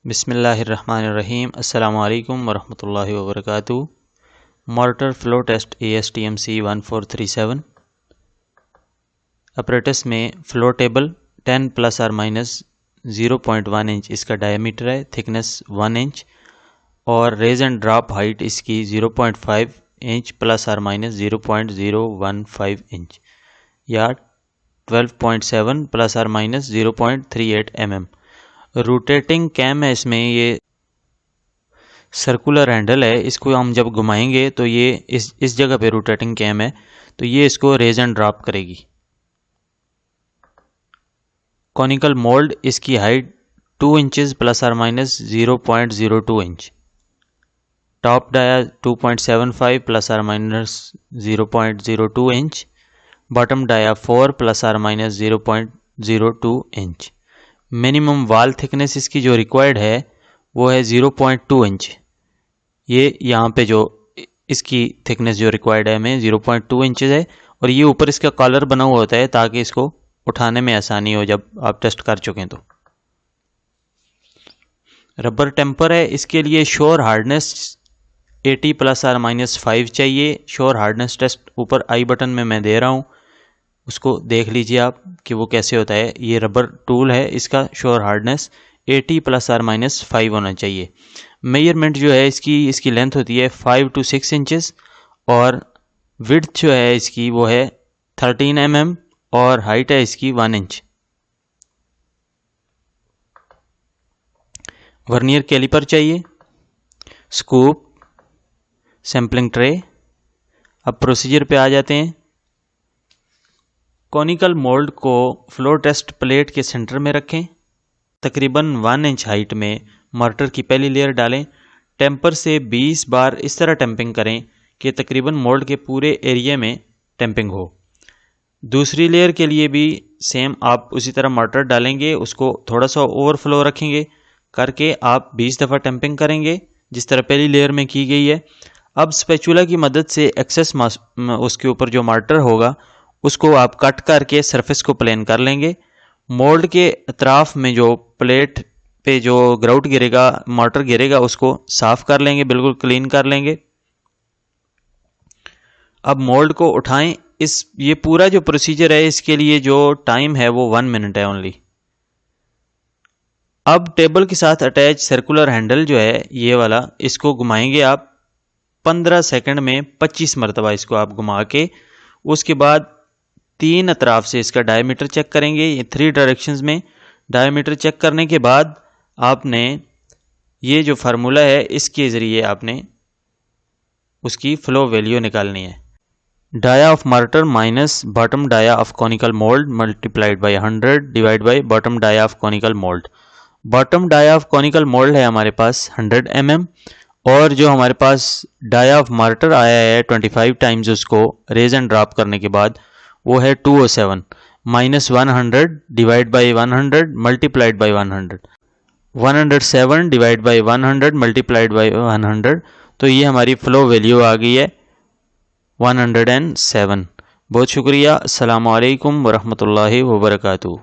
बिस्मिल्लाहिर्रहमानिर्रहीम अस्सलामु अलैकुम वरहमतुल्लाहि वबरकातुहू। Mortar flow test ASTM C 1437 apparatus में फ्लो टेबल 10 प्लस और माइनस 0.1 इंच इसका डायमीटर है, थिकनेस 1 इंच और रेज एंड ड्रॉप हाइट इसकी 0.5 इंच प्लस और माइनस 0.015 इंच या 12.7 प्लस और माइनस 0.38 mm। रोटेटिंग कैम है, इसमें ये सर्कुलर हैंडल है, इसको हम जब घुमाएंगे तो ये इस जगह पे रोटेटिंग कैम है तो ये इसको रेज एंड ड्रॉप करेगी। कॉनिकल मोल्ड इसकी हाइट 2 इंचेस प्लस और minus 0.02 inch. Top dia 2.75 plus और minus 0.02 inch. Bottom dia 4 plus और minus 0.02 inch. Minimum wall thickness इसकी जो रिक्वायर्ड है वो है 0.2 इंच। ये यहाँ पे जो इसकी थिकनेस जो रिक्वायर्ड है हमें 0.2 इंचेस है और ये ऊपर इसका कॉलर बना हुआ होता है ताकि इसको उठाने में आसानी हो जब आप टेस्ट कर चुके हैं। तो रबर टेम्पर है, इसके लिए श्योर हार्डनेस 80 प्लस और माइनस 5 चाहिए। श्योर हार्डनेस टेस्ट ऊपर आई बटन में मैं दे रहा हूँ, उसको देख लीजिए आप कि वो कैसे होता है। ये रबर टूल है, इसका श्योर हार्डनेस 80 प्लस और माइनस 5 होना चाहिए। मेजरमेंट जो है इसकी लेंथ होती है 5 to 6 इंचेस और विड्थ जो है इसकी वो है 13 mm और हाइट है इसकी 1 इंच। वर्नियर कैलिपर चाहिए, स्कूप, सैम्पलिंग ट्रे। अब प्रोसीजर पे आ जाते हैं। कॉनिकल मोल्ड को फ्लोर टेस्ट प्लेट के सेंटर में रखें। तकरीबन 1 इंच हाइट में मोर्टर की पहली लेयर डालें। टेम्पर से 20 बार इस तरह टेम्पिंग करें कि तकरीबन मोल्ड के पूरे एरिया में टेम्पिंग हो। दूसरी लेयर के लिए भी सेम आप उसी तरह मोर्टर डालेंगे, उसको थोड़ा सा ओवरफ्लो रखेंगे करके आप 20 दफ़ा टेम्पिंग करेंगे जिस तरह पहली लेयर में की गई है। अब स्पैचुला की मदद से एक्सेस उसके ऊपर जो मोर्टर होगा उसको आप कट करके सरफेस को प्लेन कर लेंगे। मोल्ड के अतराफ में जो प्लेट पे जो ग्राउट गिरेगा, मोर्टर गिरेगा, उसको साफ कर लेंगे, बिल्कुल क्लीन कर लेंगे। अब मोल्ड को उठाएं। ये पूरा जो प्रोसीजर है इसके लिए जो टाइम है वो 1 मिनट है ओनली। अब टेबल के साथ अटैच सर्कुलर हैंडल जो है ये वाला, इसको घुमाएंगे आप 15 सेकंड में 25 मरतबा इसको आप घुमा के उसके बाद 3 अतराफ से इसका डायमीटर चेक करेंगे। ये 3 डायरेक्शंस में डायमीटर चेक करने के बाद आपने ये जो फार्मूला है इसके ज़रिए आपने उसकी फ्लो वैल्यू निकालनी है। Dia of mortar minus bottom dia of conical mould multiplied by 100 divide by bottom dia of conical mould. Bottom dia of conical mould है हमारे पास 100 mm और जो हमारे पास डाया ऑफ मोर्टर आया है 25 टाइम्स उसको रेज एंड ड्रॉप करने के बाद वो है 207 minus 100 divide by 100 multiplied by 100 107 divide by 100 multiplied by 100। तो ये हमारी फ्लो वैल्यू आ गई है 107। बहुत शुक्रिया। अस्सलामु अलैकुम वरहमतुल्लाहि वबरकातुहू।